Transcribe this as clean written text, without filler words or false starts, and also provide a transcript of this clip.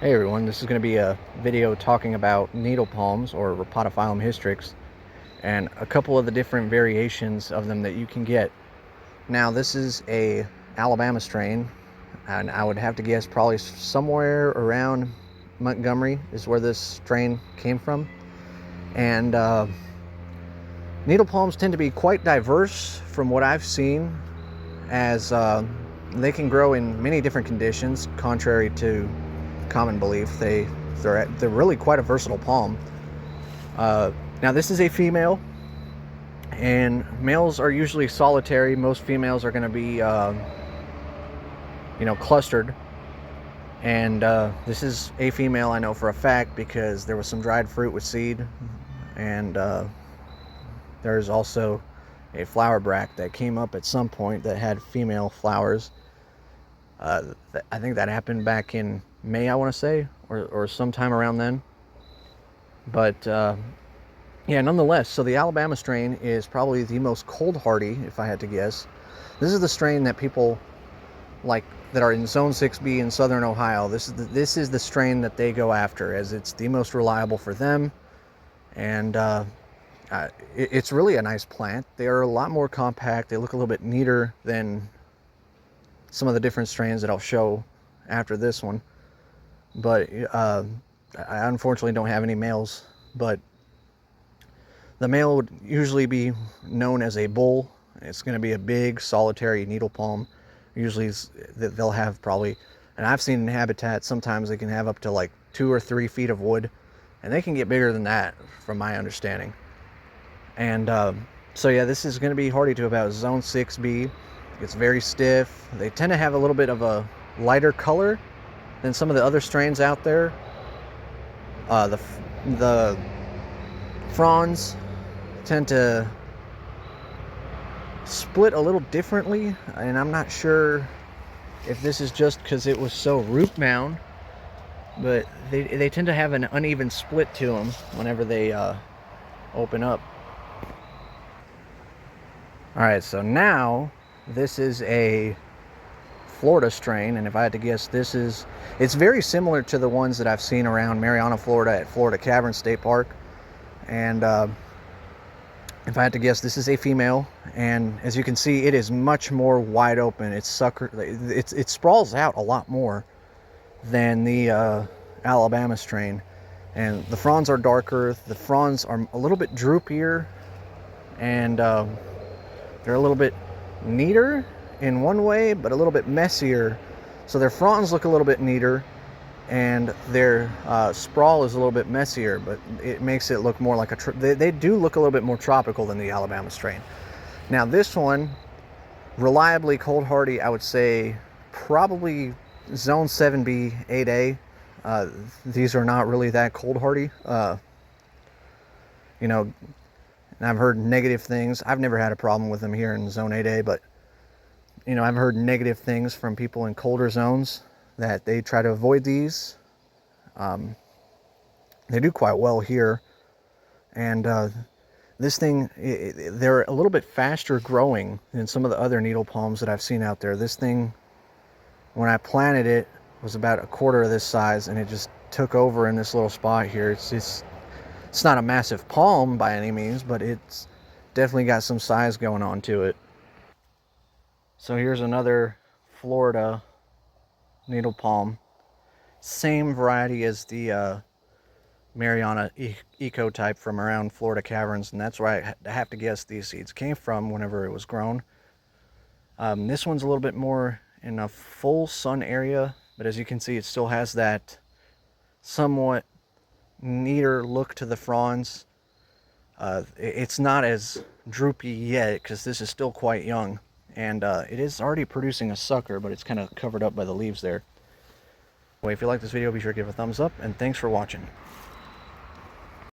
Hey everyone, this is going to be a video talking about needle palms or Rhapidophyllum hystrix and a couple of the different variations of them that you can get. Now this is a Alabama strain, and I would have to guess probably somewhere around Montgomery is where this strain came from. And needle palms tend to be quite diverse from what I've seen, as they can grow in many different conditions, contrary to common belief. They're really quite a versatile palm. Now this is a female, and males are usually solitary. Most females are going to be clustered, and this is a female, I know for a fact, because there was some dried fruit with seed, and there's also a flower bract that came up at some point that had female flowers. I think that happened back in May, I want to say, or sometime around then. But yeah, nonetheless, so the Alabama strain is probably the most cold hardy, if I had to guess. This is the strain that people like that are in Zone 6B in southern Ohio. This is the strain that they go after, as it's the most reliable for them, and it's really a nice plant. They are a lot more compact. They look a little bit neater than some of the different strains that I'll show after this one. But I unfortunately don't have any males, but the male would usually be known as a bull. It's going to be a big solitary needle palm. Usually they'll have probably, and I've seen in habitat, sometimes they can have up to like 2 or 3 feet of wood, and they can get bigger than that from my understanding. And so yeah, this is going to be hardy to about Zone 6B. It's very stiff. They tend to have a little bit of a lighter color than some of the other strains out there. The fronds tend to split a little differently, and I'm not sure if this is just because it was so root bound, but they tend to have an uneven split to them whenever they open up. Alright, so now this is a Florida strain, and if I had to guess, it's very similar to the ones that I've seen around Marianna, Florida at Florida Cavern State Park. And if I had to guess, this is a female, and as you can see, it is much more wide open. It sprawls out a lot more than the Alabama strain, and the fronds are darker. The fronds are a little bit droopier, and they're a little bit neater in one way, but a little bit messier. So their fronds look a little bit neater, and their sprawl is a little bit messier, but it makes it look more like they do look a little bit more tropical than the Alabama strain. Now this one, reliably cold hardy, I would say probably Zone 7B, 8A. These are not really that cold hardy. And I've heard negative things. I've never had a problem with them here in Zone 8A, but I've heard negative things from people in colder zones that they try to avoid these. They do quite well here, and this thing, they're a little bit faster growing than some of the other needle palms that I've seen out there. This thing, when I planted it, was about a quarter of this size, and it just took over in this little spot here. It's not a massive palm by any means, but it's definitely got some size going on to it. So here's another Florida needle palm. Same variety as the Marianna Eco type from around Florida Caverns, and that's where I have to guess these seeds came from whenever it was grown. This one's a little bit more in a full sun area, but as you can see, it still has that somewhat neater look to the fronds. It's not as droopy yet because this is still quite young, and it is already producing a sucker, but it's kind of covered up by the leaves there. Well, if you like this video, be sure to give it a thumbs up, and thanks for watching.